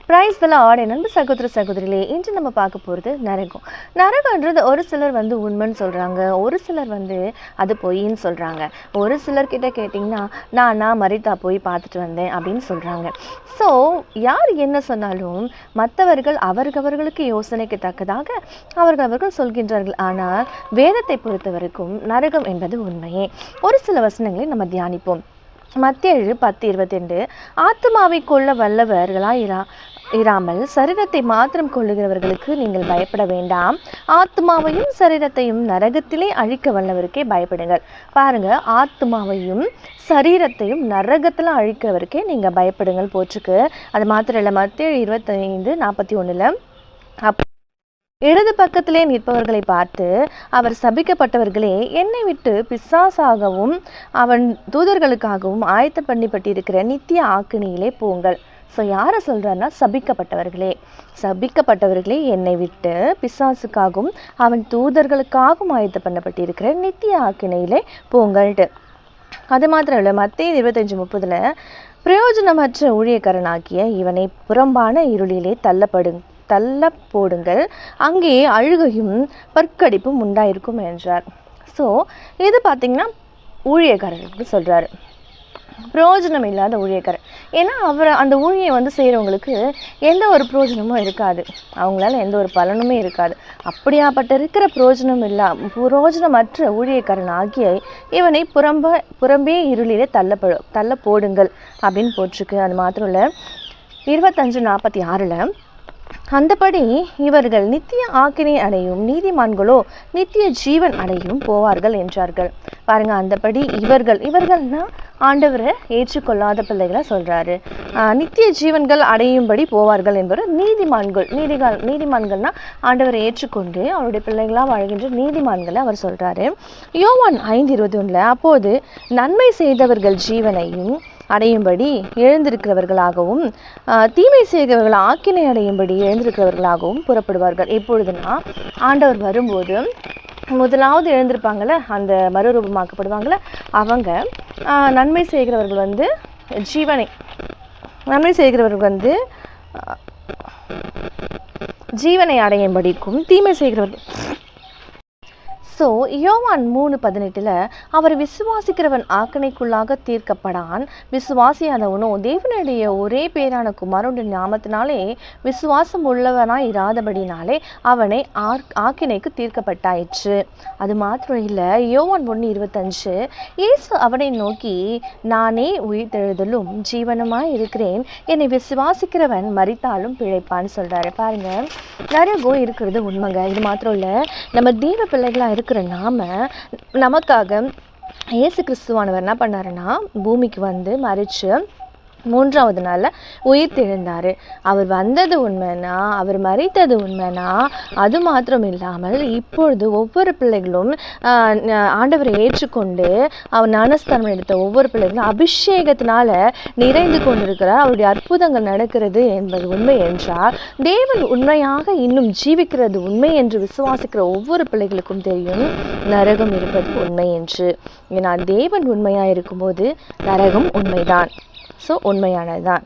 Praise the Lord. நண்பு சகோதர சகோதரிகளே, இன்று நம்ம பார்க்க போகிறது நரகம். நரகன்றது ஒரு சிலர் உண்மைன்னு சொல்கிறாங்க, ஒரு சிலர் அது பொய்ன்னு சொல்கிறாங்க. ஒரு சிலர்கிட்ட கேட்டிங்கன்னா நான் மரித்தா போய் பார்த்துட்டு வந்தேன் அப்படின்னு சொல்கிறாங்க. ஸோ யார் என்ன சொன்னாலும் மற்றவர்கள் அவர்களுக்கு யோசனைக்கு தக்கதாக அவர்கள் சொல்கின்றார்கள். ஆனால் வேதத்தை பொறுத்த வரைக்கும் நரகம் என்பது உண்மையே. ஒரு சில வசனங்களை நம்ம தியானிப்போம். மத்தேயு 10:22, ஆத்துமாவை கொள்ள இராமல் சரீரத்தை மாத்திரம் கொள்ளுகிறவர்களுக்கு நீங்கள் பயப்பட வேண்டாம், ஆத்துமாவையும் சரீரத்தையும் நரகத்திலே அழிக்க வல்லவருக்கே பயப்படுங்கள். பாருங்க, ஆத்துமாவையும் சரீரத்தையும் நரகத்தில் அழிக்கிறவருக்கே நீங்கள் பயப்படுங்கள் போற்றுக்கு. அது மாத்திரம் இல்லை, மத்தேயு 25:41 இடது பக்கத்திலே நிற்பவர்களை பார்த்து அவர் சபிக்கப்பட்டவர்களே, என்னை விட்டு பிசாசாகவும் அவன் தூதர்களுக்காகவும் ஆயத்த பண்ணப்பட்டிருக்கிற நித்திய ஆக்கினியிலே போங்கள். ஸோ யாரை சொல்கிறாருன்னா, சபிக்கப்பட்டவர்களே என்னை விட்டு பிசாசுக்காகவும் அவன் தூதர்களுக்காகவும் ஆயத்த பண்ணப்பட்டிருக்கிற நித்திய ஆக்கினையிலே போங்கள்ட்டு. அது மாத்திரம் இல்லை, மத்தேயு 25:30 பிரயோஜனமற்ற ஊழியக்காரனாகிய இவனை புறம்பான இருளிலே தள்ள போடுங்கள், அங்கே அழுகையும் பற்கடிப்பும் உண்டாயிருக்கும் என்றார். ஸோ இது பார்த்திங்கன்னா ஊழியக்காரருக்கு சொல்கிறாரு, பிரயோஜனம் இல்லாத ஊழியக்காரர். ஏன்னா அந்த ஊழியை செய்கிறவங்களுக்கு எந்த ஒரு பிரயோஜனமும் இருக்காது, அவங்களால எந்த ஒரு பலனுமே இருக்காது. அப்படியாப்பட்ட இருக்கிற பிரயோஜனமற்ற ஊழியக்காரன் ஆகிய இவனை புறம்பே இருளிலே தள்ள போடுங்கள் அப்படின்னு போட்டிருக்கு. அது மாத்திரம் இல்லை, 25:46 அந்தபடி இவர்கள் நித்திய ஆக்கினை அடையும், நீதிமான்களோ நித்திய ஜீவன் அடையும் போவார்கள் என்றார்கள். பாருங்க, அந்தபடி இவர்கள்னா ஆண்டவரை ஏற்றுக்கொள்ளாத பிள்ளைகளை சொல்றாரு. நித்திய ஜீவன்கள் அடையும்படி போவார்கள் என்பவர் நீதிமான்கள்னா ஆண்டவரை ஏற்றுக்கொண்டு அவருடைய பிள்ளைகளா வாழ்கின்ற நீதிமான்களை அவர் சொல்றாரு. யோவான் 5:21 அப்போது நன்மை செய்தவர்கள் ஜீவனையும் அடையும்படி எழுந்திருக்கிறவர்களாகவும் தீமை செய்கிறவர்கள் ஆக்கினை அடையும்படி எழுந்திருக்கிறவர்களாகவும் புறப்படுவார்கள். எப்பொழுதுனா ஆண்டவர் வரும்போது முதலாவது எழுந்திருப்பாங்கள்ல, அந்த மறுரூபமாக்கப்படுவாங்கள்ல, அவங்க நன்மை செய்கிறவர்கள் ஜீவனை அடையும்படிக்கும் தீமை செய்கிறவர்கள். ஸோ யோவான் 3:18 அவர் விசுவாசிக்கிறவன் ஆக்கணைக்குள்ளாக தீர்க்கப்படான், விசுவாசியாதவனோ தேவனுடைய ஒரே பேரான குமாரனுடைய நாமத்தினாலே விசுவாசம் உள்ளவனாய் இராதபடினாலே அவனை ஆக்கினைக்கு தீர்க்கப்பட்டாயிற்று. அது மாத்திரம் இல்லை, யோவான் 1:25 இயேசு அவனை நோக்கி, நானே உயிர்த்தெழுதலும் ஜீவனுமாய் இருக்கிறேன், என்னை விசுவாசிக்கிறவன் மரித்தாலும் பிழைப்பான்னு சொல்றாரு. பாருங்க, நரகம் இருக்கிறது உண்மைங்க. இது மாத்திரம் இல்லை, நம்ம தேவ பிள்ளைகளா இருக்கிற நமக்காக இயேசு கிறிஸ்துவானவர் என்ன பண்ணாருன்னா, பூமிக்கு மரிச்சு 3ஆவது நாளில் உயிர் தெழுந்தார். அவர் வந்தது உண்மைனா, அவர் மரித்தது உண்மைனா, அது மாத்திரம் இல்லாமல் இப்பொழுது ஒவ்வொரு பிள்ளைகளும் ஆண்டவரை ஏற்றுக்கொண்டு அவர் ஞானஸ்தானம் எடுத்த ஒவ்வொரு பிள்ளைகளும் அபிஷேகத்தினால நிறைந்து கொண்டிருக்கிறார். அவருடைய அற்புதங்கள் நடக்கிறது என்பது உண்மை என்றால், தேவன் உண்மையாக இன்னும் ஜீவிக்கிறது உண்மை என்று விசுவாசிக்கிற ஒவ்வொரு பிள்ளைகளுக்கும் தெரியும் நரகம் இருப்பது உண்மை என்று. ஏன்னா தேவன் உண்மையாக இருக்கும்போது நரகம் உண்மைதான். ஸோ உண்மையானது தான்.